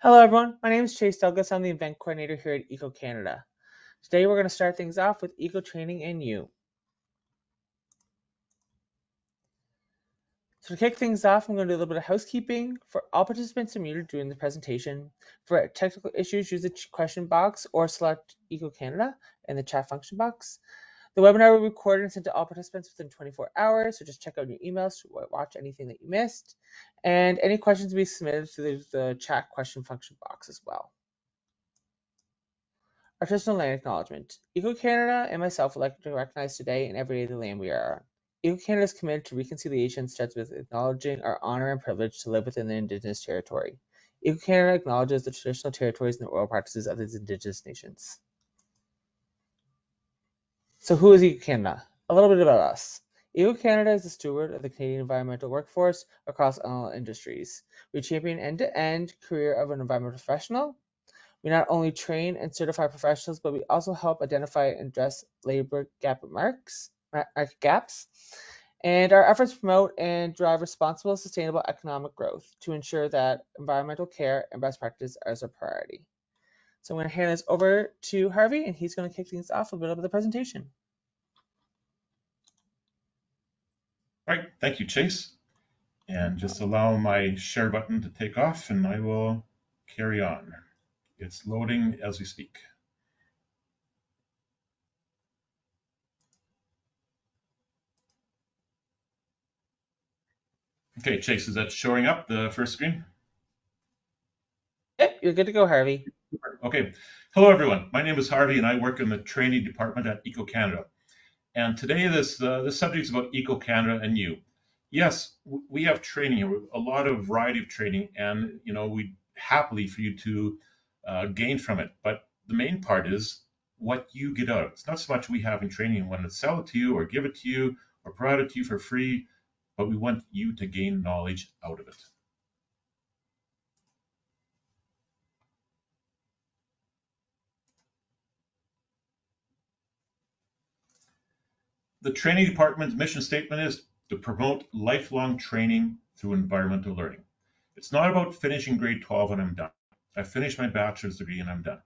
Hello everyone, my name is Chase Douglas. I'm the event coordinator here at Eco Canada. Today we're going to start things off with Eco Training and You. So to kick things off, I'm going to do a little bit of housekeeping. For all participants are muted during the presentation. For technical issues, use the question box or select Eco Canada in the chat function box. The webinar will be recorded and sent to all participants within 24 hours, so just check out your emails to watch anything that you missed. And any questions will be submitted through the chat question function box as well. Artisanal land acknowledgement. Eco Canada and myself would like to recognize today and every day the land we are on. Eco Canada is committed to reconciliation, starts with acknowledging our honor and privilege to live within the Indigenous territory. Eco Canada acknowledges the traditional territories and the oral practices of these Indigenous nations. So who is Eco Canada? A little bit about us. Eco Canada is the steward of the Canadian environmental workforce across all industries. We champion end-to-end career of an environmental professional. We not only train and certify professionals, but we also help identify and address labor market gaps. And our efforts promote and drive responsible, sustainable economic growth to ensure that environmental care and best practice are a priority. So I'm going to hand this over to Harvey, and he's going to kick things off a bit of the presentation. All right, thank you, Chase. And just allow my share button to take off and I will carry on. It's loading as we speak. Okay, Chase, is that showing up, the first screen? Yep, you're good to go, Harvey. Okay. Hello, everyone. My name is Harvey, and I work in the training department at Eco Canada. And today, this subject is about Eco Canada and you. Yes, we have training, a lot of variety of training, and we happily for you to gain from it. But the main part is what you get out of it. It's not so much we have in training and want to sell it to you or give it to you or provide it to you for free, but we want you to gain knowledge out of it. The training department's mission statement is to promote lifelong training through environmental learning. It's not about finishing grade 12 and I'm done. I finished my bachelor's degree and I'm done.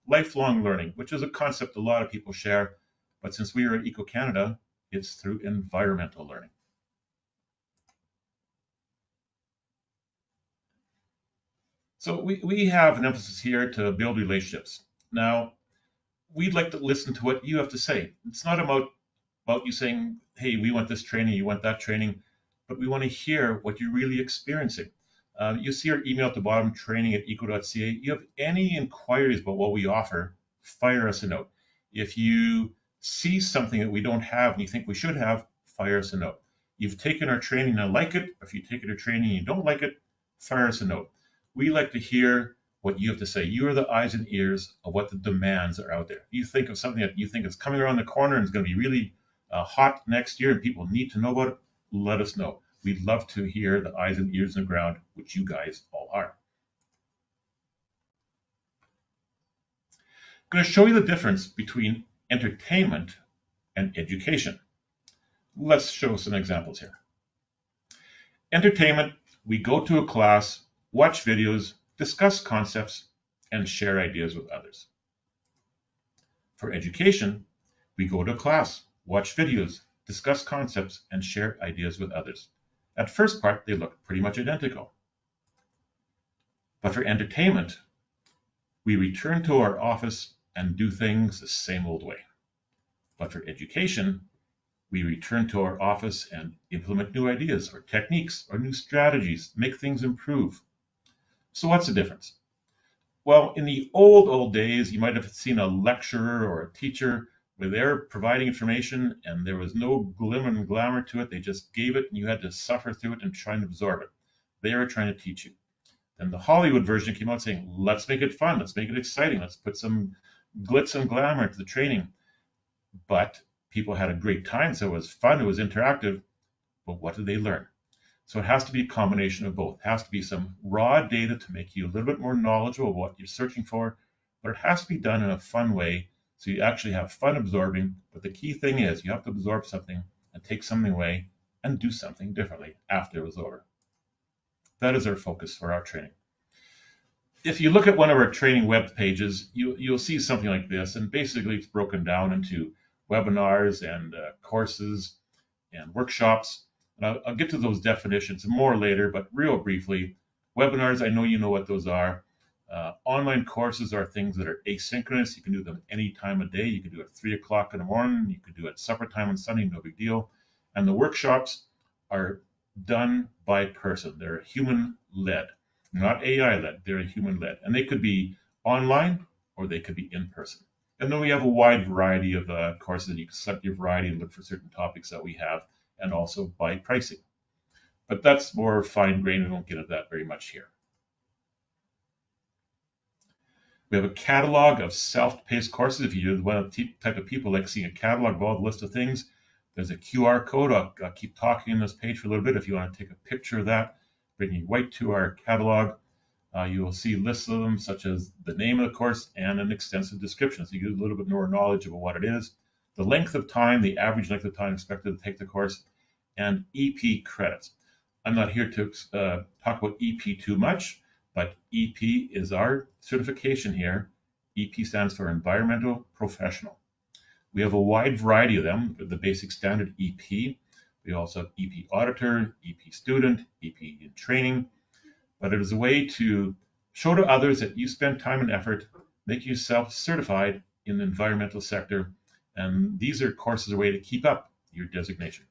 Lifelong learning, which is a concept a lot of people share, but since we are at Eco Canada, it's through environmental learning. So we have an emphasis here to build relationships. Now, we'd like to listen to what you have to say. It's not about you saying, hey, we want this training, you want that training, but we want to hear what you're really experiencing. You see our email at the bottom, training@eco.ca. You have any inquiries about what we offer, fire us a note. If you see something that we don't have and you think we should have, fire us a note. You've taken our training and like it, or if you've taken our training and you don't like it, fire us a note. We like to hear what you have to say. You are the eyes and ears of what the demands are out there. You think of something that you think is coming around the corner and is going to be really hot next year and people need to know about it, let us know. We'd love to hear the eyes and ears on the ground, which you guys all are. I'm going to show you the difference between entertainment and education. Let's show some examples here. Entertainment, we go to a class, watch videos, discuss concepts, and share ideas with others. For education, we go to class, watch videos, discuss concepts, and share ideas with others. At first part, they look pretty much identical. But for entertainment, we return to our office and do things the same old way. But for education, we return to our office and implement new ideas or techniques or new strategies, make things improve. So what's the difference? Well, in the old days, you might have seen a lecturer or a teacher where they're providing information and there was no glimmer and glamour to it. They just gave it and you had to suffer through it and try and absorb it. They were trying to teach you. Then the Hollywood version came out saying, let's make it fun, let's make it exciting, let's put some glitz and glamour into the training. But people had a great time, so it was fun, it was interactive, but what did they learn? So it has to be a combination of both. It has to be some raw data to make you a little bit more knowledgeable of what you're searching for, but it has to be done in a fun way so you actually have fun absorbing. But the key thing is you have to absorb something and take something away and do something differently after it was over. That is our focus for our training. if you look at one of our training web pages, you'll see something like this, and basically it's broken down into webinars and courses and workshops. And I'll get to those definitions more later, but real briefly, webinars, I know you know what those are. Online courses are things that are asynchronous. You can do them any time of day. You can do it at 3 o'clock in the morning. You can do it at supper time on Sunday, no big deal. And the workshops are done by person. They're human led, not AI led. They're human led. And they could be online or they could be in person. And then we have a wide variety of courses. You can select your variety and look for certain topics that we have, and also by pricing. But that's more fine grained. We won't get into that very much here. We have a catalog of self-paced courses. If you're one of the type of people like seeing a catalog of all the list of things, there's a QR code. I'll keep talking on this page for a little bit. If you want to take a picture of that, bring you right to our catalog. You will see lists of them, such as the name of the course and an extensive description, so you get a little bit more knowledge about what it is, the length of time, the average length of time expected to take the course, and EP credits. I'm not here to talk about EP too much, but EP is our certification here. EP stands for Environmental Professional. We have a wide variety of them, the basic standard EP. We also have EP Auditor, EP Student, EP in Training, but it is a way to show to others that you spend time and effort making yourself certified in the environmental sector, and these are courses a way to keep up your designation.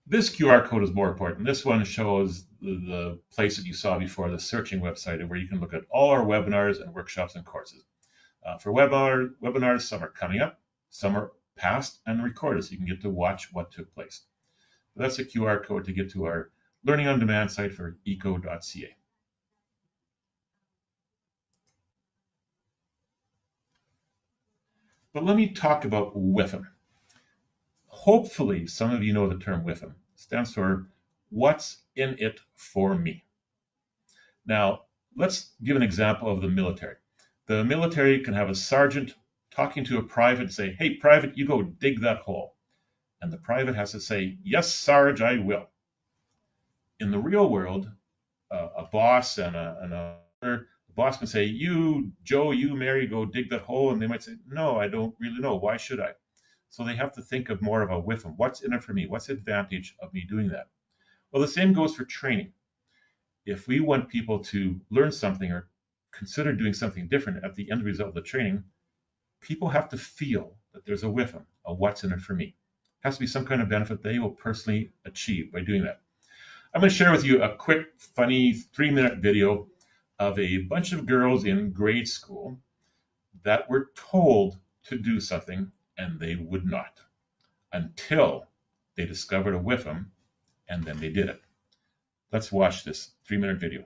This QR code is more important. This one shows the place that you saw before, the searching website, where you can look at all our webinars and workshops and courses. For webinars, some are coming up, some are past and recorded, so you can get to watch what took place. That's a QR code to get to our Learning on Demand site for eco.ca. But let me talk about WIFM. Hopefully, some of you know the term WIFM. It stands for What's in It for Me. Now, let's give an example of the military. The military can have a sergeant talking to a private and say, hey, private, you go dig that hole. And the private has to say, yes, Sarge, I will. In the real world, a boss and a boss can say, you, Joe, you, Mary, go dig that hole. And they might say, no, I don't really know. Why should I? So they have to think of more of a with them. What's in it for me? What's the advantage of me doing that? Well, the same goes for training. If we want people to learn something or consider doing something different at the end result of the training, people have to feel that there's a with them, a what's in it for me. It has to be some kind of benefit they will personally achieve by doing that. I'm going to share with you a quick, funny 3-minute video of a bunch of girls in grade school that were told to do something and they would not until they discovered a WIFM and then they did it. Let's watch this 3-minute video.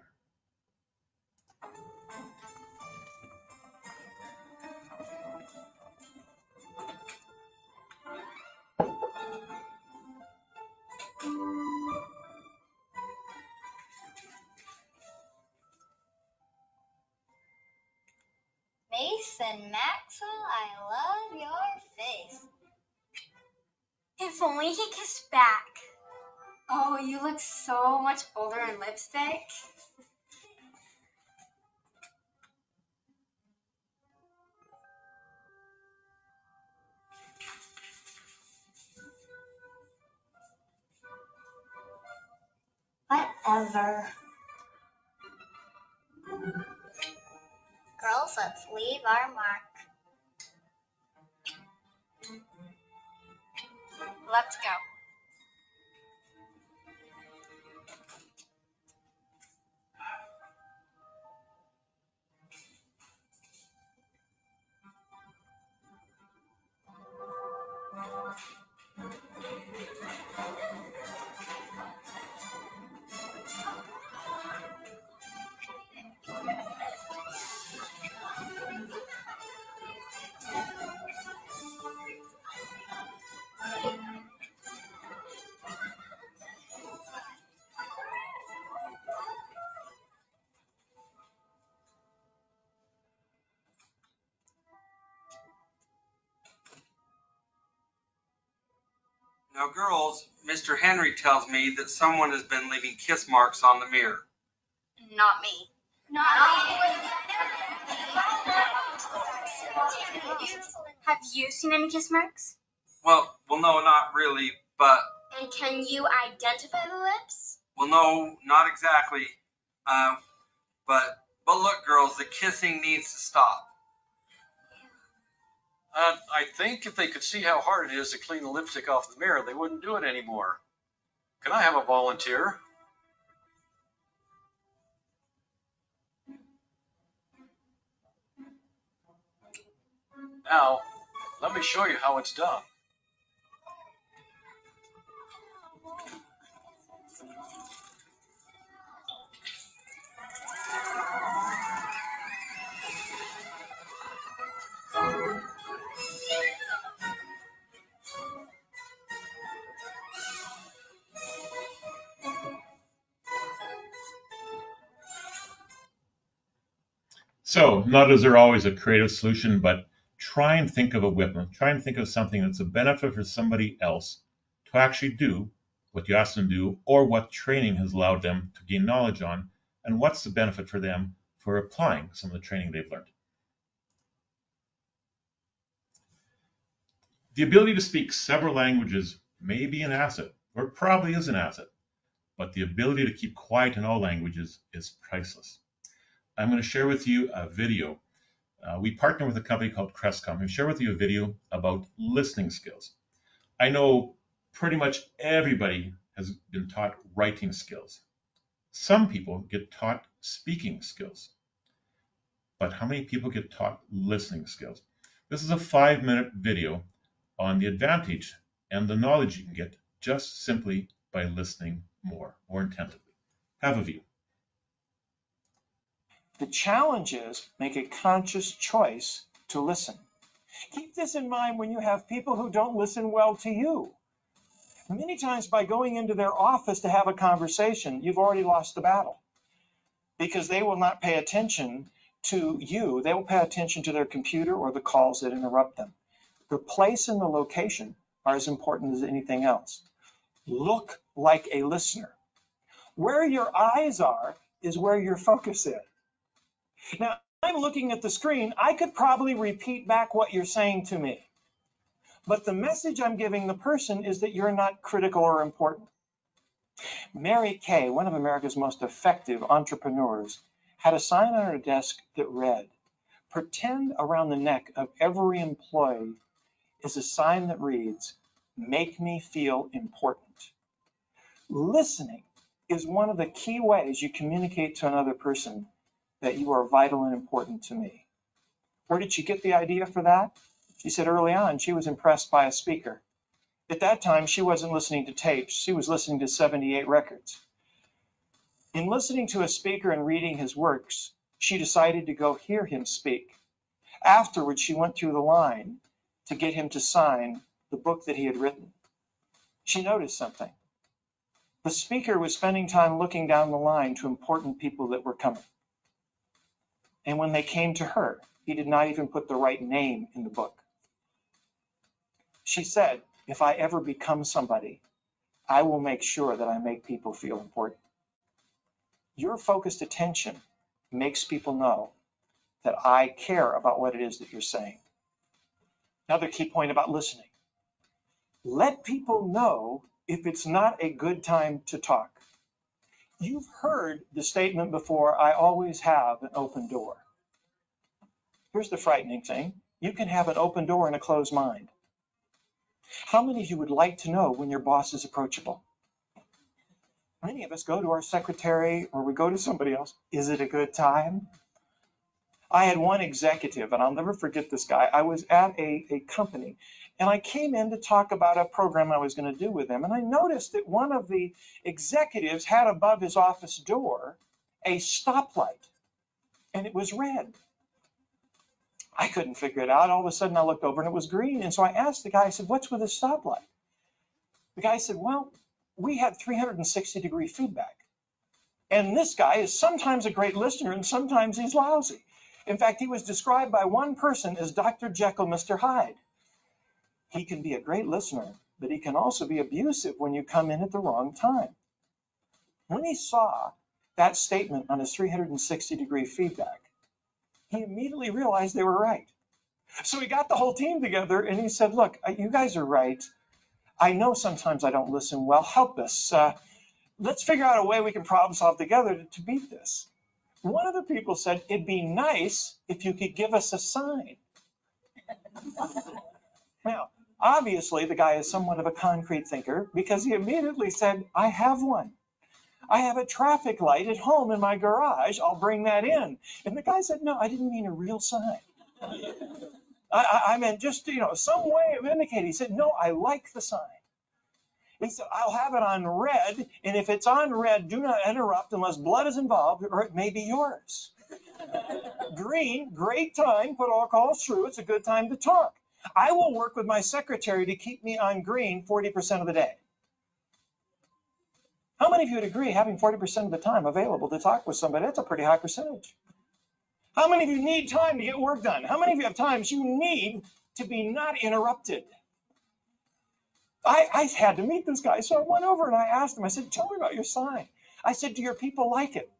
Mason Maxwell, I love your face. If only he kissed back. Oh, you look so much older in lipstick. Whatever. Girls, let's leave our mark. Let's go. Now, girls, Mr. Henry tells me that someone has been leaving kiss marks on the mirror. Not me. Not me. Have you seen any kiss marks? Well, no, not really, but... And can you identify the lips? Well, no, not exactly. But look, girls, the kissing needs to stop. I think if they could see how hard it is to clean the lipstick off the mirror, they wouldn't do it anymore. Can I have a volunteer? Now, let me show you how it's done. So, not is there always a creative solution, but try and think of a weapon. Try and think of something that's a benefit for somebody else to actually do what you asked them to do, or what training has allowed them to gain knowledge on, and what's the benefit for them for applying some of the training they've learned. The ability to speak several languages may be an asset, or probably is an asset, but the ability to keep quiet in all languages is priceless. I'm going to share with you a video. We partner with a company called Crestcom. I'm share with you a video about listening skills. I know pretty much everybody has been taught writing skills. Some people get taught speaking skills. But how many people get taught listening skills? This is a 5-minute video on the advantage and the knowledge you can get just simply by listening more attentively. Have a view. The challenge is make a conscious choice to listen. Keep this in mind when you have people who don't listen well to you. Many times by going into their office to have a conversation, you've already lost the battle because they will not pay attention to you. They will pay attention to their computer or the calls that interrupt them. The place and the location are as important as anything else. Look like a listener. Where your eyes are is where your focus is. Now, I'm looking at the screen. I could probably repeat back what you're saying to me. But the message I'm giving the person is that you're not critical or important. Mary Kay, one of America's most effective entrepreneurs, had a sign on her desk that read, "Pretend around the neck of every employee is a sign that reads, 'Make me feel important.'" Listening is one of the key ways you communicate to another person that you are vital and important to me. Where did she get the idea for that? She said early on she was impressed by a speaker. At that time, she wasn't listening to tapes. She was listening to 78 records. In listening to a speaker and reading his works, she decided to go hear him speak. Afterwards, she went through the line to get him to sign the book that he had written. She noticed something. The speaker was spending time looking down the line to important people that were coming. And when they came to her, he did not even put the right name in the book. She said, "If I ever become somebody, I will make sure that I make people feel important." Your focused attention makes people know that I care about what it is that you're saying. Another key point about listening. Let people know if it's not a good time to talk. You've heard the statement before, "I always have an open door." Here's the frightening thing. You can have an open door and a closed mind. How many of you would like to know when your boss is approachable? Many of us go to our secretary or we go to somebody else. Is it a good time? I had one executive, and I'll never forget this guy. I was at a company, and I came in to talk about a program I was going to do with them. And I noticed that one of the executives had above his office door a stoplight, and it was red. I couldn't figure it out. All of a sudden, I looked over, and it was green. And so I asked the guy, I said, "What's with this stoplight?" The guy said, "Well, we had 360-degree feedback. And this guy is sometimes a great listener, and sometimes he's lousy. In fact, he was described by one person as Dr. Jekyll, Mr. Hyde. He can be a great listener, but he can also be abusive when you come in at the wrong time." When he saw that statement on his 360-degree feedback, he immediately realized they were right. So he got the whole team together and he said, look, you guys are right. I know sometimes I don't listen well. Help us. Let's figure out a way we can problem solve together to beat this. One of the people said, it'd be nice if you could give us a sign. Now, obviously, the guy is somewhat of a concrete thinker because he immediately said, I have one. I have a traffic light at home in my garage. I'll bring that in. And the guy said, no, I didn't mean a real sign. I meant just, some way of indicating. He said, no, I like the sign. He said, I'll have it on red, and if it's on red, do not interrupt unless blood is involved, or it may be yours. Green, great time, put all calls through. It's a good time to talk. I will work with my secretary to keep me on green 40% of the day. How many of you would agree having 40% of the time available to talk with somebody? That's a pretty high percentage. How many of you need time to get work done? How many of you have times you need to be not interrupted? I had to meet this guy, so I went over and I asked him, I said, tell me about your sign. I said, do your people like it?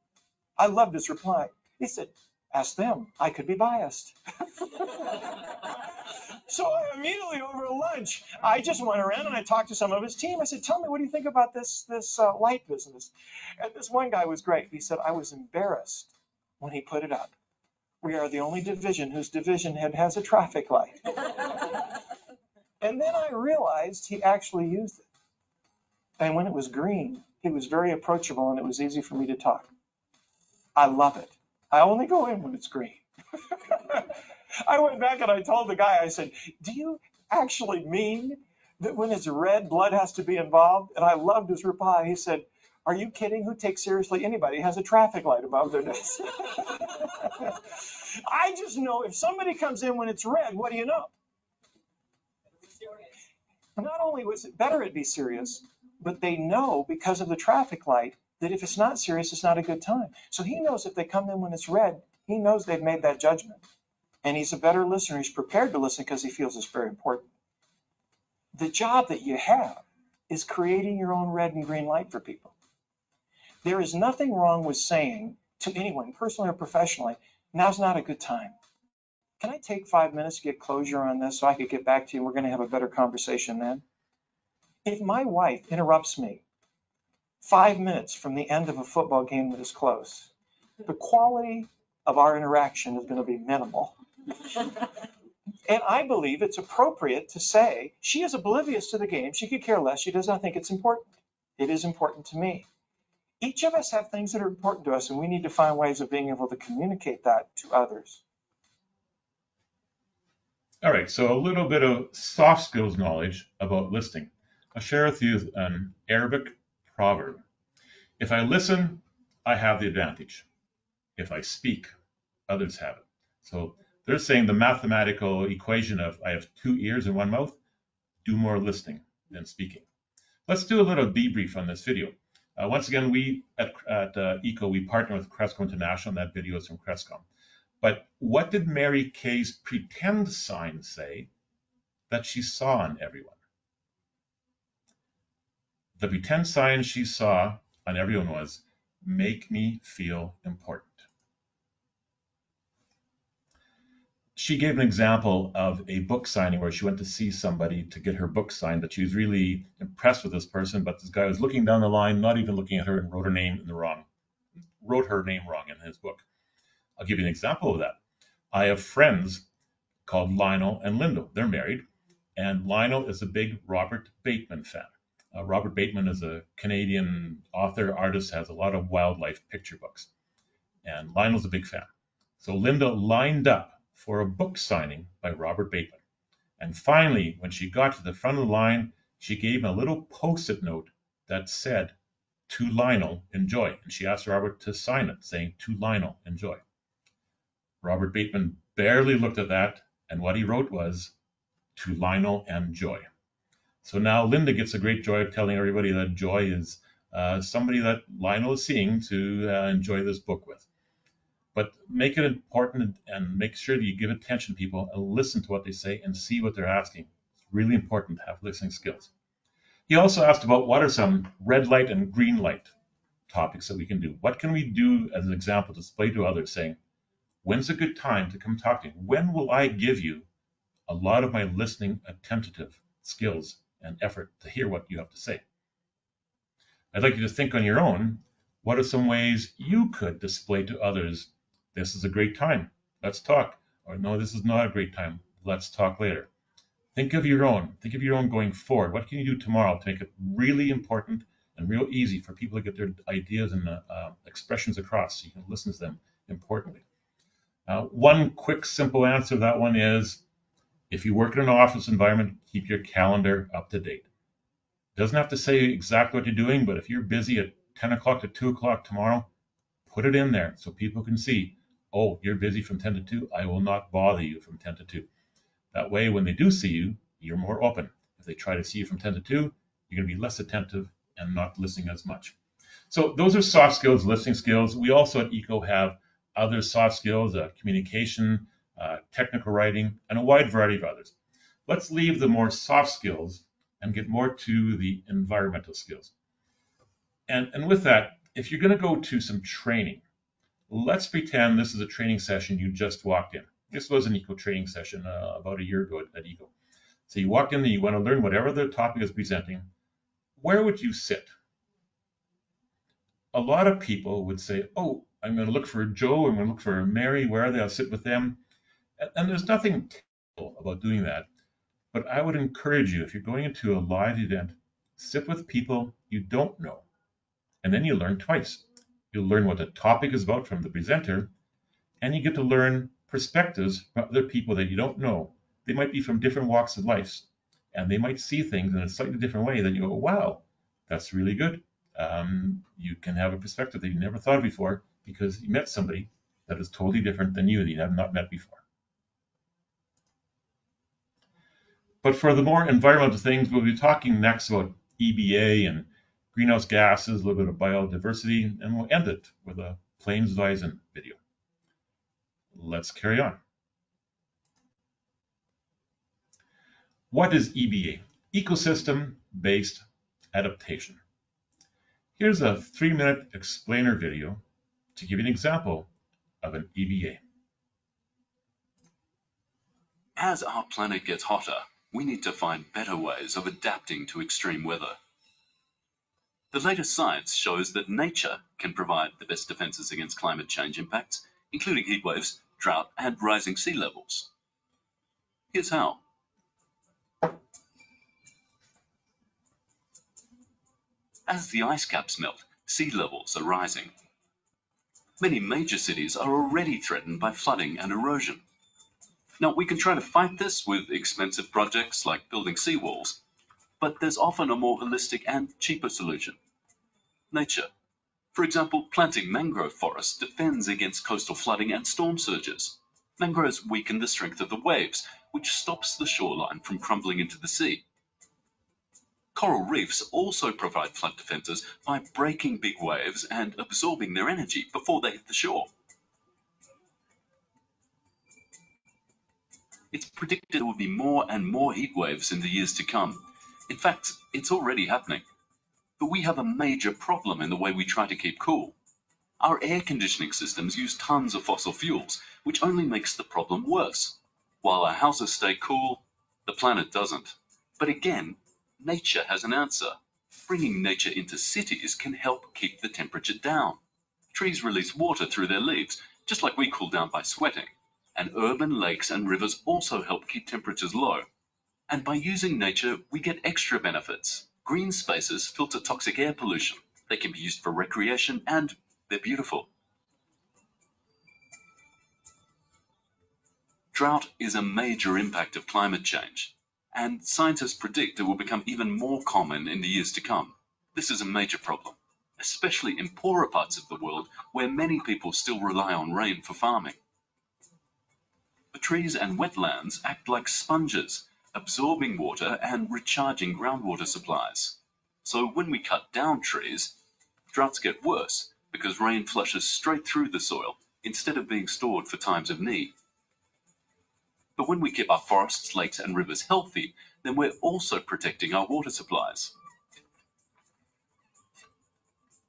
I loved his reply. He said, ask them. I could be biased. So I immediately over lunch, I just went around and I talked to some of his team. I said, tell me, what do you think about this light business? And this one guy was great. He said, I was embarrassed when he put it up. We are the only division whose division head has a traffic light. And then I realized he actually used it. And when it was green, he was very approachable and it was easy for me to talk. I love it. I only go in when it's green. I went back and I told the guy, I said, do you actually mean that when it's red, blood has to be involved? And I loved his reply. He said, are you kidding? Who takes seriously anybody who has a traffic light above their nose? I just know if somebody comes in when it's red, what do you know? Not only was it better it be serious, but they know because of the traffic light that if it's not serious, it's not a good time. So he knows if they come in when it's red, he knows they've made that judgment. And he's a better listener. He's prepared to listen because he feels it's very important. The job that you have is creating your own red and green light for people. There is nothing wrong with saying to anyone, personally or professionally, now's not a good time. Can I take 5 minutes to get closure on this so I could get back to you? We're going to have a better conversation then. If my wife interrupts me 5 minutes from the end of a football game that is close, the quality of our interaction is going to be minimal. And I believe it's appropriate to say she is oblivious to the game. She could care less. She does not think it's important. It is important to me. Each of us have things that are important to us, and we need to find ways of being able to communicate that to others. All right, so a little bit of soft skills knowledge about listening. I'll share with you an Arabic proverb. If I listen, I have the advantage. If I speak, others have it. So they're saying the mathematical equation of I have 2 ears and 1 mouth, do more listening than speaking. Let's do a little debrief on this video. Once again, we at ECO, we partner with Cresco International, and that video is from Cresco. But what did Mary Kay's pretend sign say that she saw on everyone? The pretend sign she saw on everyone was, make me feel important. She gave an example of a book signing where she went to see somebody to get her book signed, that she was really impressed with this person, but this guy was looking down the line, not even looking at her, and wrote her name wrong in his book. I'll give you an example of that. I have friends called Lionel and Linda. They're married, and Lionel is a big Robert Bateman fan. Robert Bateman is a Canadian author, artist, has a lot of wildlife picture books. And Lionel's a big fan. So Linda lined up for a book signing by Robert Bateman. And finally, when she got to the front of the line, she gave him a little post-it note that said, to Lionel, enjoy. And she asked Robert to sign it, saying, to Lionel, enjoy. Robert Bateman barely looked at that, and what he wrote was, to Lionel and Joy. So now Linda gets a great joy of telling everybody that Joy is somebody that Lionel is seeing to enjoy this book with. But make it important and make sure that you give attention to people and listen to what they say and see what they're asking. It's really important to have listening skills. He also asked about what are some red light and green light topics that we can do. What can we do as an example to display to others, saying, when's a good time to come talk to you? When will I give you a lot of my listening attentive skills and effort to hear what you have to say? I'd like you to think on your own, what are some ways you could display to others, this is a great time, let's talk, or no, this is not a great time, let's talk later. Think of your own going forward. What can you do tomorrow to make it really important and real easy for people to get their ideas and expressions across so you can listen to them importantly? One quick, simple answer to that one is, if you work in an office environment, keep your calendar up to date. It doesn't have to say exactly what you're doing, but if you're busy at 10 o'clock to 2 o'clock tomorrow, put it in there so people can see, oh, you're busy from 10 to 2. I will not bother you from 10 to 2. That way, when they do see you, you're more open. If they try to see you from 10 to 2, you're going to be less attentive and not listening as much. So those are soft skills, listening skills. We also at ECO have other soft skills, communication, technical writing, and a wide variety of others. Let's leave the more soft skills and get more to the environmental skills. And with that, if you're going to go to some training, let's pretend this is a training session you just walked in. This was an ECO training session about a year ago at ECO. So you walked in and you want to learn whatever the topic is presenting. Where would you sit? A lot of people would say, oh, I'm going to look for Joe, I'm going to look for Mary, where are they? I'll sit with them. And there's nothing terrible about doing that. But I would encourage you, if you're going into a live event, sit with people you don't know. And then you learn twice. You'll learn what the topic is about from the presenter, and you get to learn perspectives from other people that you don't know. They might be from different walks of life, and they might see things in a slightly different way that you go, wow, that's really good. You can have a perspective that you never thought of before because you met somebody that is totally different than you that you have not met before. But for the more environmental things, we'll be talking next about EBA and greenhouse gases, a little bit of biodiversity, and we'll end it with a Plains Horizon video. Let's carry on. What is EBA? Ecosystem-based adaptation. Here's a 3-minute explainer video to give you an example of an EBA. As our planet gets hotter, we need to find better ways of adapting to extreme weather. The latest science shows that nature can provide the best defenses against climate change impacts, including heat waves, drought, and rising sea levels. Here's how. As the ice caps melt, sea levels are rising. Many major cities are already threatened by flooding and erosion. Now, we can try to fight this with expensive projects like building seawalls, but there's often a more holistic and cheaper solution. Nature. For example, planting mangrove forests defends against coastal flooding and storm surges. Mangroves weaken the strength of the waves, which stops the shoreline from crumbling into the sea. Coral reefs also provide flood defenses by breaking big waves and absorbing their energy before they hit the shore. It's predicted there will be more and more heat waves in the years to come. In fact, it's already happening. But we have a major problem in the way we try to keep cool. Our air conditioning systems use tons of fossil fuels, which only makes the problem worse. While our houses stay cool, the planet doesn't. But again, nature has an answer. Bringing nature into cities can help keep the temperature down. Trees release water through their leaves, just like we cool down by sweating. And urban lakes and rivers also help keep temperatures low. And by using nature, we get extra benefits. Green spaces filter toxic air pollution. They can be used for recreation, and they're beautiful. Drought is a major impact of climate change, and scientists predict it will become even more common in the years to come. This is a major problem, especially in poorer parts of the world where many people still rely on rain for farming. The trees and wetlands act like sponges, absorbing water and recharging groundwater supplies. So when we cut down trees, droughts get worse because rain flushes straight through the soil instead of being stored for times of need. But when we keep our forests, lakes, and rivers healthy, then we're also protecting our water supplies.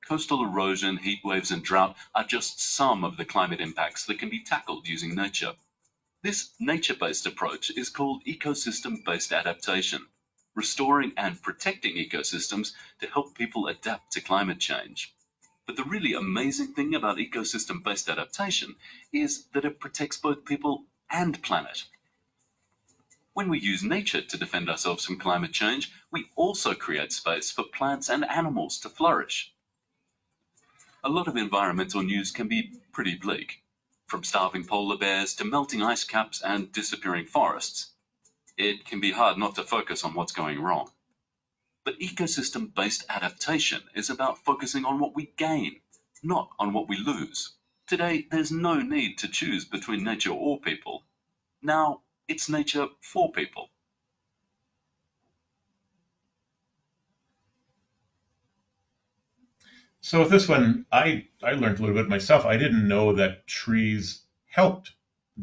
Coastal erosion, heat waves, and drought are just some of the climate impacts that can be tackled using nature. This nature-based approach is called ecosystem-based adaptation, restoring and protecting ecosystems to help people adapt to climate change. But the really amazing thing about ecosystem-based adaptation is that it protects both people and planet. When we use nature to defend ourselves from climate change, we also create space for plants and animals to flourish. A lot of environmental news can be pretty bleak. From starving polar bears to melting ice caps and disappearing forests, it can be hard not to focus on what's going wrong. But ecosystem-based adaptation is about focusing on what we gain, not on what we lose. Today, there's no need to choose between nature or people. Now, it's nature for people. So with this one, I learned a little bit myself. I didn't know that trees helped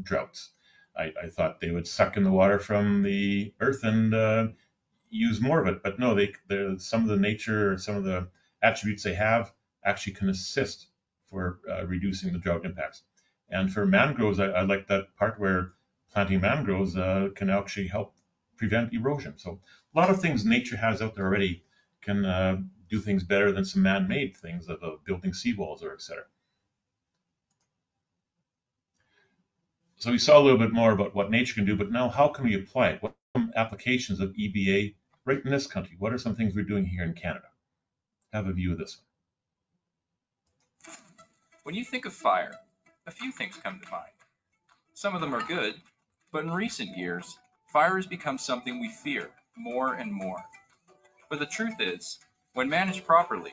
droughts. I thought they would suck in the water from the earth and use more of it, but no, some of the nature or some of the attributes they have actually can assist for reducing the drought impacts. And for mangroves, I like that part where planting mangroves can actually help prevent erosion. So a lot of things nature has out there already can do things better than some man-made things of building seawalls or etc. So we saw a little bit more about what nature can do, but now how can we apply it? What are some applications of EBA right in this country? What are some things we're doing here in Canada? Have a view of this one. When you think of fire, a few things come to mind. Some of them are good, but in recent years, fire has become something we fear more and more. But the truth is, when managed properly,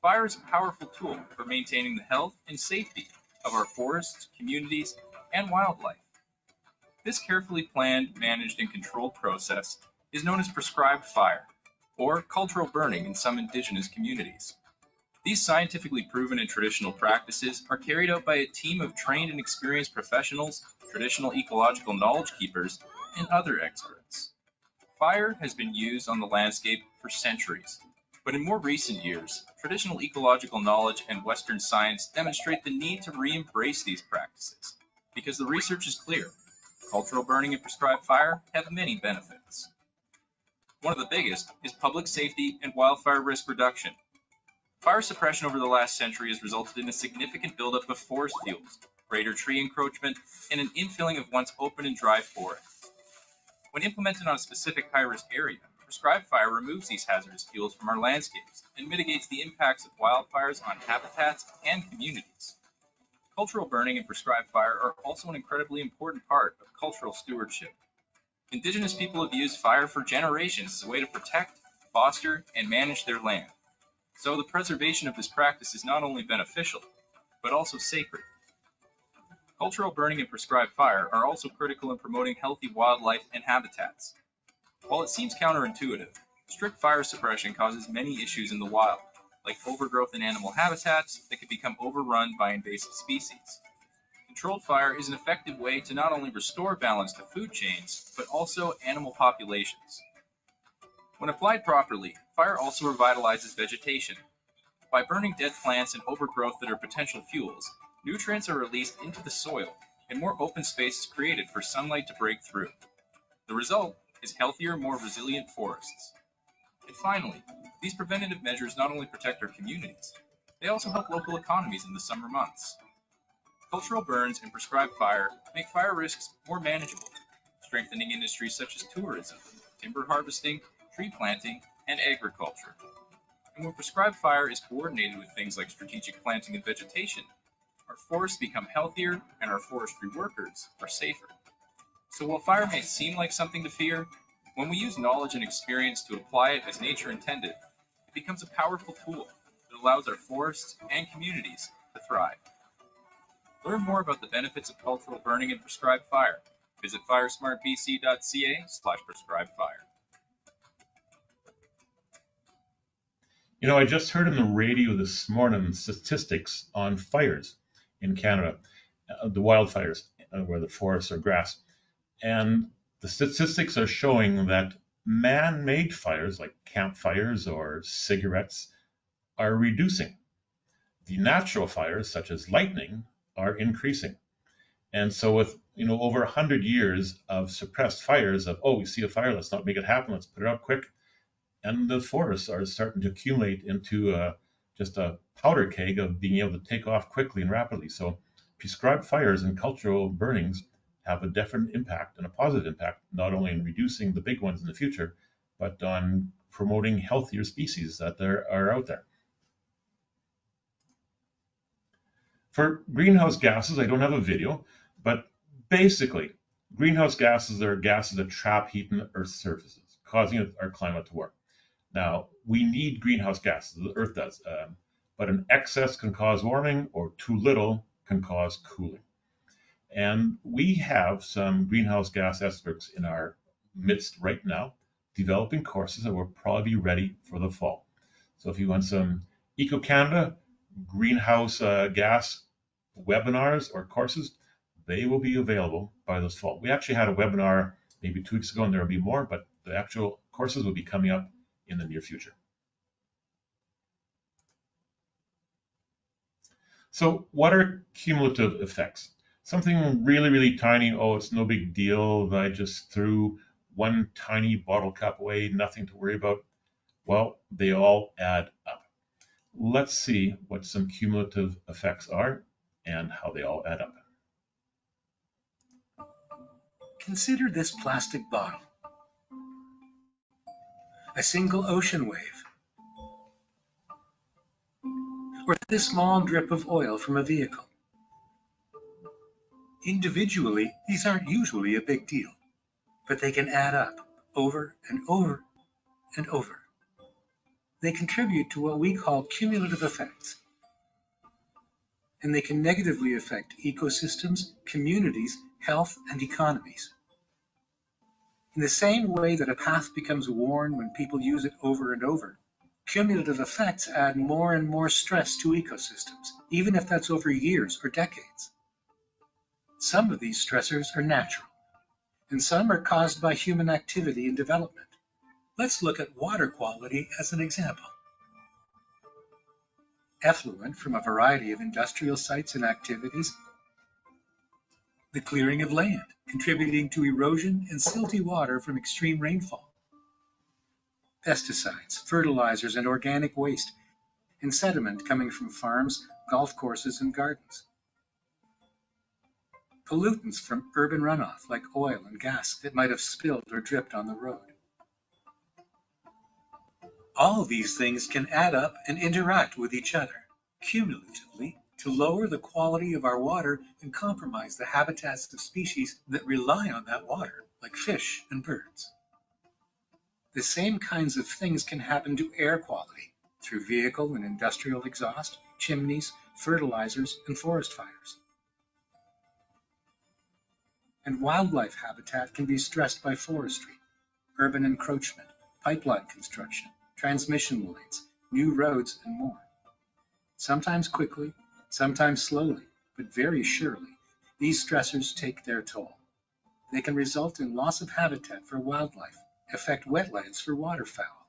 fire is a powerful tool for maintaining the health and safety of our forests, communities, and wildlife. This carefully planned, managed, and controlled process is known as prescribed fire, or cultural burning in some Indigenous communities. These scientifically proven and traditional practices are carried out by a team of trained and experienced professionals, traditional ecological knowledge keepers, and other experts. Fire has been used on the landscape for centuries, but in more recent years, traditional ecological knowledge and Western science demonstrate the need to re-embrace these practices, because the research is clear. Cultural burning and prescribed fire have many benefits. One of the biggest is public safety and wildfire risk reduction. Fire suppression over the last century has resulted in a significant buildup of forest fuels, greater tree encroachment, and an infilling of once open and dry forests. When implemented on a specific high-risk area, prescribed fire removes these hazardous fuels from our landscapes and mitigates the impacts of wildfires on habitats and communities. Cultural burning and prescribed fire are also an incredibly important part of cultural stewardship. Indigenous people have used fire for generations as a way to protect, foster, and manage their land. So the preservation of this practice is not only beneficial, but also sacred. Cultural burning and prescribed fire are also critical in promoting healthy wildlife and habitats. While it seems counterintuitive, strict fire suppression causes many issues in the wild, like overgrowth in animal habitats that can become overrun by invasive species. Controlled fire is an effective way to not only restore balance to food chains, but also animal populations. When applied properly, fire also revitalizes vegetation. By burning dead plants and overgrowth that are potential fuels, nutrients are released into the soil, and more open space is created for sunlight to break through. The result is healthier, more resilient forests. And finally, these preventative measures not only protect our communities, they also help local economies in the summer months. Cultural burns and prescribed fire make fire risks more manageable, strengthening industries such as tourism, timber harvesting, tree planting, and agriculture. And when prescribed fire is coordinated with things like strategic planting and vegetation, our forests become healthier and our forestry workers are safer. So while fire may seem like something to fear, when we use knowledge and experience to apply it as nature intended, it becomes a powerful tool that allows our forests and communities to thrive. Learn more about the benefits of cultural burning and prescribed fire. Visit firesmartbc.ca/prescribed fire. You know, I just heard on the radio this morning statistics on fires in Canada, the wildfires, where the forests are grass. And the statistics are showing that man-made fires, like campfires or cigarettes, are reducing. The natural fires, such as lightning, are increasing. And so with over 100 years of suppressed fires of, oh, we see a fire, let's not make it happen, let's put it out quick. And the forests are starting to accumulate into just a powder keg of being able to take off quickly and rapidly. So prescribed fires and cultural burnings have a different impact and a positive impact, not only in reducing the big ones in the future, but on promoting healthier species that are out there. For greenhouse gases, I don't have a video, but basically, greenhouse gases are gases that trap heat in the Earth's surfaces, causing our climate to warm. Now, we need greenhouse gases, the Earth does, but an excess can cause warming or too little can cause cooling. And we have some greenhouse gas experts in our midst right now developing courses that will probably be ready for the fall. So if you want some Eco Canada greenhouse gas webinars or courses, they will be available by this fall. We actually had a webinar maybe 2 weeks ago, and there will be more, but the actual courses will be coming up in the near future. So what are cumulative effects? Something really, really tiny, oh, it's no big deal, I just threw one tiny bottle cap away, nothing to worry about. Well, they all add up. Let's see what some cumulative effects are and how they all add up. Consider this plastic bottle, a single ocean wave, or this small drip of oil from a vehicle. Individually, these aren't usually a big deal, but they can add up over and over and over. They contribute to what we call cumulative effects, and they can negatively affect ecosystems, communities, health, and economies. In the same way that a path becomes worn when people use it over and over, cumulative effects add more and more stress to ecosystems, even if that's over years or decades. Some of these stressors are natural, and some are caused by human activity and development. Let's look at water quality as an example. Effluent from a variety of industrial sites and activities, the clearing of land, contributing to erosion and silty water from extreme rainfall, pesticides, fertilizers, and organic waste, and sediment coming from farms, golf courses, and gardens. Pollutants from urban runoff like oil and gas that might have spilled or dripped on the road. All of these things can add up and interact with each other, cumulatively, to lower the quality of our water and compromise the habitats of species that rely on that water, like fish and birds. The same kinds of things can happen to air quality through vehicle and industrial exhaust, chimneys, fertilizers, and forest fires. And wildlife habitat can be stressed by forestry, urban encroachment, pipeline construction, transmission lines, new roads, and more. Sometimes quickly, sometimes slowly, but very surely, these stressors take their toll. They can result in loss of habitat for wildlife, affect wetlands for waterfowl,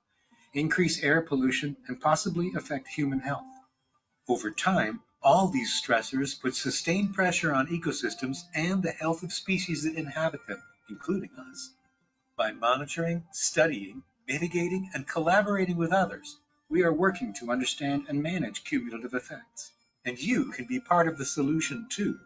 increase air pollution, and possibly affect human health. Over time, all these stressors put sustained pressure on ecosystems and the health of species that inhabit them, including us. By monitoring, studying, mitigating, and collaborating with others, we are working to understand and manage cumulative effects. And you can be part of the solution too.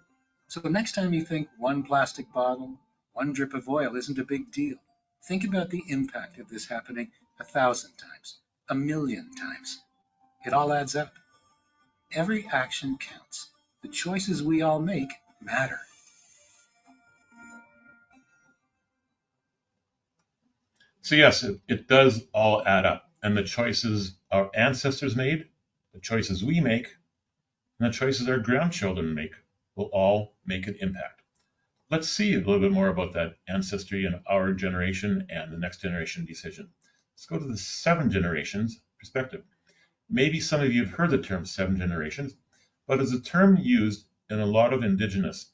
So next time you think one plastic bottle, one drip of oil isn't a big deal, think about the impact of this happening 1,000 times, 1,000,000 times. It all adds up. Every action counts. The choices we all make matter. So yes, it does all add up. And the choices our ancestors made, the choices we make, and the choices our grandchildren make will all make an impact. Let's see a little bit more about that ancestry and our generation and the next generation decision. Let's go to the 7 generations perspective. Maybe some of you have heard the term 7 generations, but it's a term used in a lot of indigenous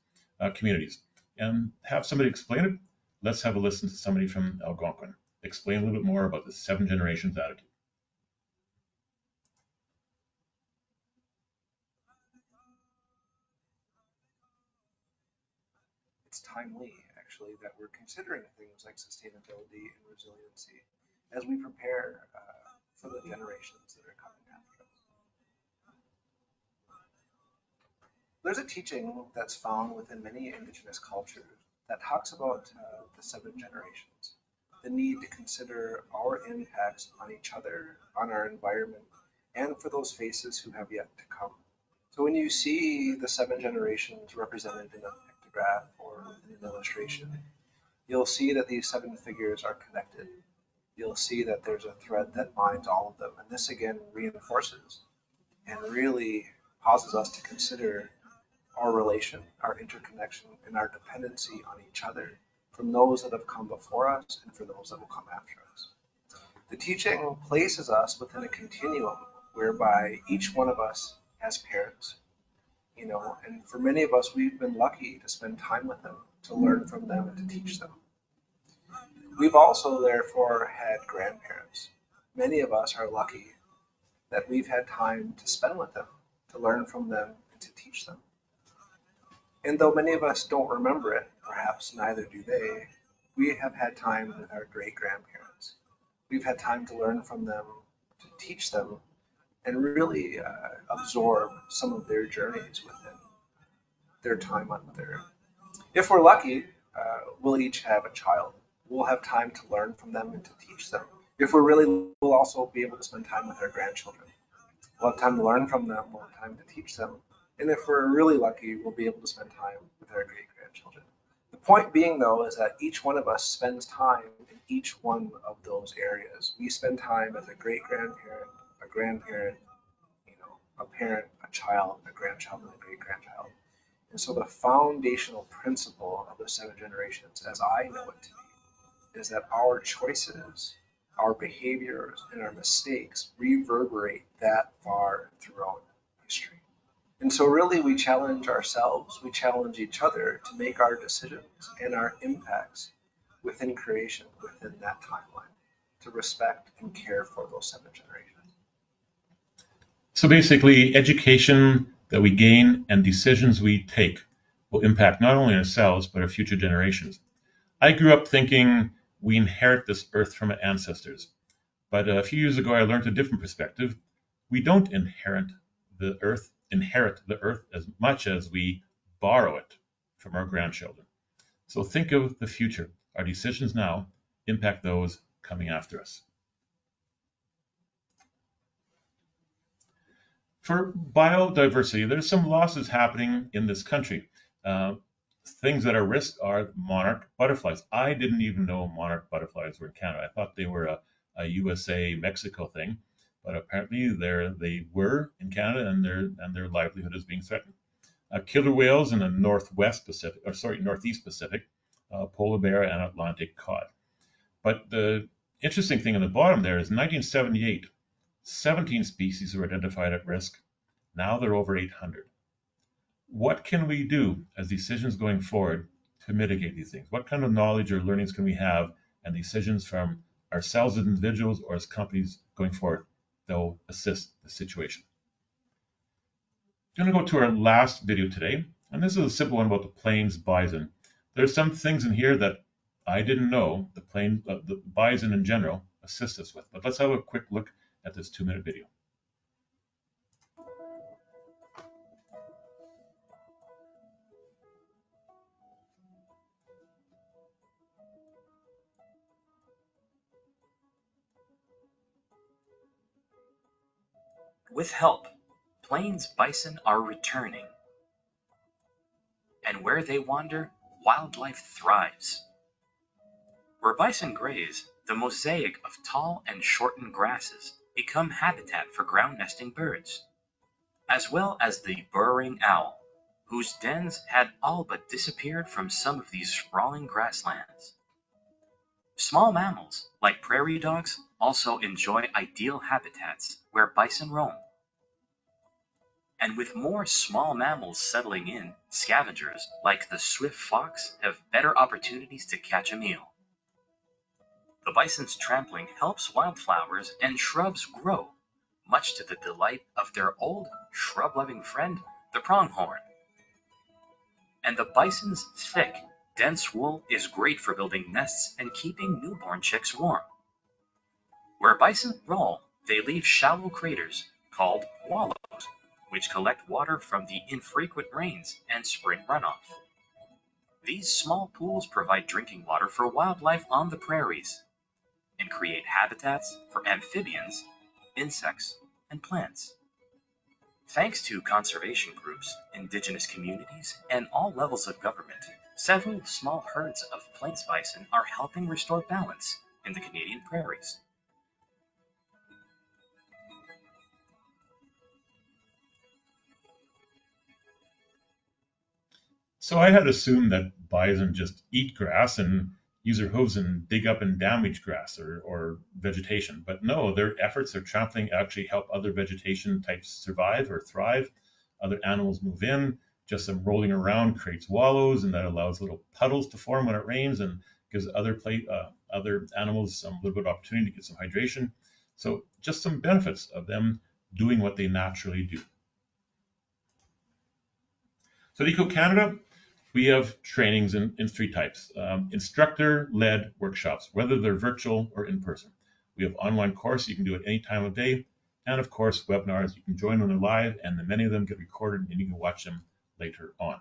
communities. And have somebody explain it. Let's have a listen to somebody from Algonquin explain a little bit more about the 7 generations attitude. it's timely, actually, that we're considering things like sustainability and resiliency as we prepare for the generations that are coming after us. There's a teaching that's found within many indigenous cultures that talks about the 7 generations, the need to consider our impacts on each other, on our environment, and for those faces who have yet to come. So when you see the 7 generations represented in a pictograph or in an illustration, you'll see that these 7 figures are connected. You'll see that there's a thread that binds all of them. And this again reinforces and really causes us to consider our relation, our interconnection, and our dependency on each other from those that have come before us and for those that will come after us. The teaching places us within a continuum whereby each one of us has parents, and for many of us, we've been lucky to spend time with them, to learn from them, and to teach them. We've also, therefore, had grandparents. Many of us are lucky that we've had time to spend with them, to learn from them, and to teach them. And though many of us don't remember it, perhaps neither do they, we have had time with our great-grandparents. We've had time to learn from them, to teach them, and really absorb some of their journeys within their time on Earth. If we're lucky, we'll each have a child. We'll have time to learn from them and to teach them. If we're really, we'll also be able to spend time with our grandchildren. We'll have time to learn from them. We'll have time to teach them. And if we're really lucky, we'll be able to spend time with our great-grandchildren. The point being, though, is that each one of us spends time in each one of those areas. We spend time as a great-grandparent, a grandparent, a parent, a child, a grandchild, and a great-grandchild. And so the foundational principle of the 7 generations, as I know it to be, is that our choices, our behaviors, and our mistakes reverberate that far throughout history. And so really we challenge ourselves, we challenge each other to make our decisions and our impacts within creation, within that timeline, to respect and care for those 7 generations. So basically, education that we gain and decisions we take will impact not only ourselves, but our future generations. I grew up thinking we inherit this earth from our ancestors. But a few years ago, I learned a different perspective. We don't inherit the earth as much as we borrow it from our grandchildren. So think of the future. Our decisions now impact those coming after us. For biodiversity, there's some losses happening in this country. Things that are risk are monarch butterflies. I didn't even know monarch butterflies were in Canada. I thought they were a USA Mexico thing, but apparently they were in Canada, and their livelihood is being threatened. Killer whales in the northeast Pacific, polar bear, and Atlantic cod. But the interesting thing in the bottom there is in 1978, 17 species were identified at risk. Now they're over 800. What can we do as decisions going forward to mitigate these things? What kind of knowledge or learnings can we have and decisions from ourselves as individuals or as companies going forward that will assist the situation? I'm going to go to our last video today, and this is a simple one about the plains bison. There's some things in here that I didn't know the bison in general assist us with, but let's have a quick look at this 2-minute video. With help, plains bison are returning. And where they wander, wildlife thrives. Where bison graze, the mosaic of tall and shortened grasses become habitat for ground-nesting birds, as well as the burrowing owl, whose dens had all but disappeared from some of these sprawling grasslands. Small mammals, like prairie dogs, also enjoy ideal habitats where bison roam. And with more small mammals settling in, scavengers, like the swift fox, have better opportunities to catch a meal. The bison's trampling helps wildflowers and shrubs grow, much to the delight of their old, shrub-loving friend, the pronghorn. And the bison's thick, Dense wool is great for building nests and keeping newborn chicks warm. Where bison roll, they leave shallow craters called wallows, which collect water from the infrequent rains and spring runoff. These small pools provide drinking water for wildlife on the prairies and create habitats for amphibians, insects, and plants. Thanks to conservation groups, indigenous communities, and all levels of government, several small herds of plains bison are helping restore balance in the Canadian prairies. So I had assumed that bison just eat grass and use their hooves and dig up and damage grass or vegetation. But no, their efforts, their trampling actually help other vegetation types survive or thrive. Other animals move in. Just them rolling around creates wallows, and that allows little puddles to form when it rains and gives other animals some little bit of opportunity to get some hydration. So just some benefits of them doing what they naturally do. So at Eco Canada, we have trainings in three types. Instructor-led workshops, whether they're virtual or in person. We have online courses you can do at any time of day. And of course, webinars, you can join when they're live, and many of them get recorded and you can watch them later on.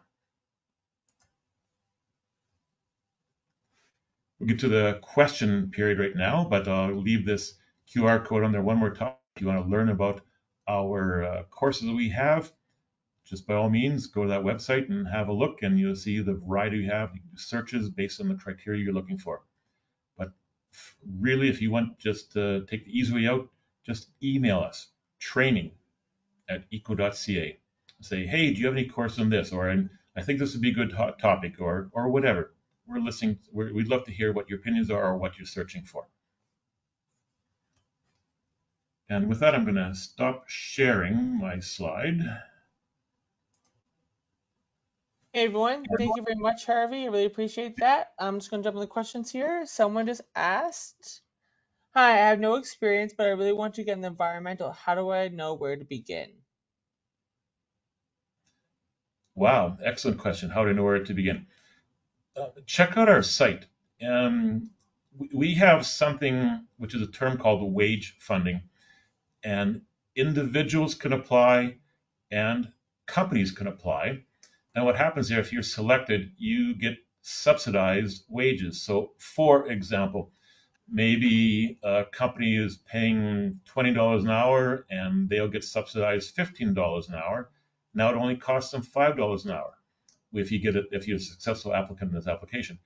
We'll get to the question period right now, but I'll leave this QR code on there one more time. If you want to learn about our courses that we have, just by all means, go to that website and have a look, and you'll see the variety we have. You can do searches based on the criteria you're looking for. But really, if you want just to take the easy way out, just email us, training@eco.ca. Say, hey, do you have any course on this? Or I think this would be a good topic, or whatever. We're listening. We'd love to hear what your opinions are or what you're searching for. And with that, I'm going to stop sharing my slide. Hey everyone, thank you very much, Harvey. I really appreciate that. I'm just going to jump into the questions here. Someone just asked, hi, I have no experience, but I really want to get in the environmental. How do I know where to begin? Wow, excellent question. How do I know where to begin? Check out our site. We have something which is a term called wage funding, and individuals can apply and companies can apply. And what happens there, if you're selected, you get subsidized wages. So, for example, maybe a company is paying $20 an hour and they'll get subsidized $15 an hour. Now it only costs them $5 an hour if you're a successful applicant in this application.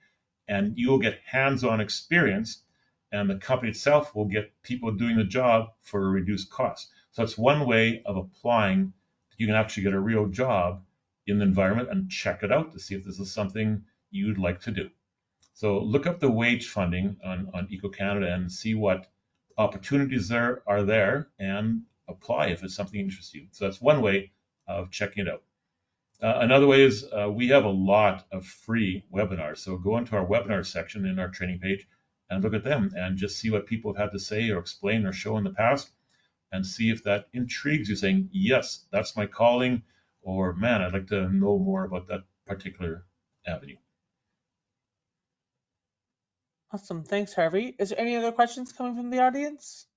And you will get hands-on experience, and the company itself will get people doing the job for a reduced cost. So it's one way of applying. You can actually get a real job in the environment and check it out to see if this is something you'd like to do. So look up the wage funding on Eco Canada and see what opportunities there are there and apply if it's something that interests you. So that's one way of checking it out. Another way is we have a lot of free webinars. So go into our webinar section in our training page and look at them and just see what people have had to say or explain or show in the past, and see if that intrigues you, saying, yes, that's my calling, or man, I'd like to know more about that particular avenue. Awesome. Thanks, Harvey. Is there any other questions coming from the audience?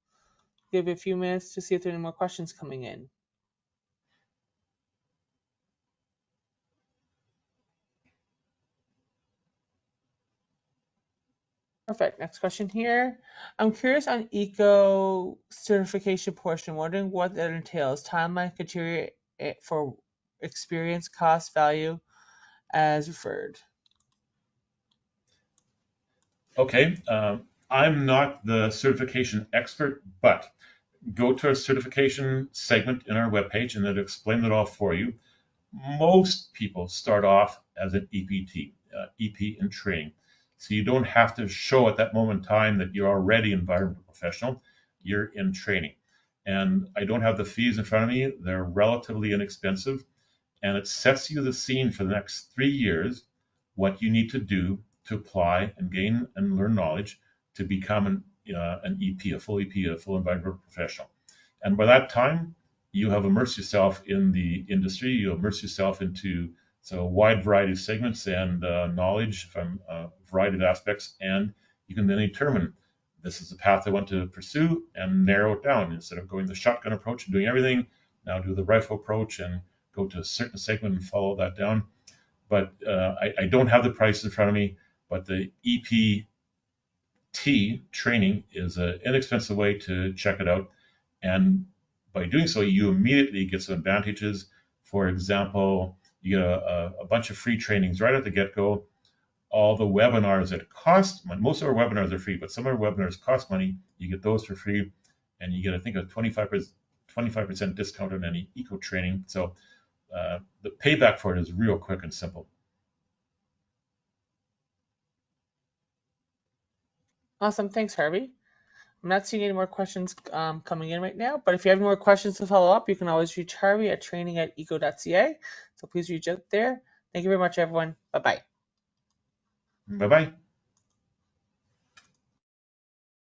Give you a few minutes to see if there are any more questions coming in. Perfect. Next question here. I'm curious on eco certification portion, wondering what that entails. Timeline, criteria for experience, cost, value, as referred. Okay, I'm not the certification expert, but go to our certification segment in our webpage and it'll explain it all for you. Most people start off as an EPT, EP in training. So you don't have to show at that moment in time that you're already an environmental professional. You're in training. And I don't have the fees in front of me. They're relatively inexpensive. And it sets you the scene for the next 3 years, what you need to do to apply and gain and learn knowledge to become an EP, a full environmental professional. And by that time, you have immersed yourself in the industry, you immerse yourself into So a wide variety of segments and knowledge from a variety of aspects, and you can then determine this is the path I want to pursue and narrow it down instead of going the shotgun approach and doing everything. Now do the rifle approach and go to a certain segment and follow that down. But I don't have the price in front of me, but the EPT training is an inexpensive way to check it out. And by doing so, you immediately get some advantages. For example, you get a bunch of free trainings right at the get-go. All the webinars that cost money, most of our webinars are free, but some of our webinars cost money. You get those for free, and you get, I think, a 25% discount on any eco training. So the payback for it is real quick and simple. Awesome. Thanks, Harvey. I'm not seeing any more questions coming in right now, but if you have more questions to follow up, you can always reach Harvey at training@eco.ca. So please reach out there. Thank you very much, everyone. Bye-bye. Bye-bye.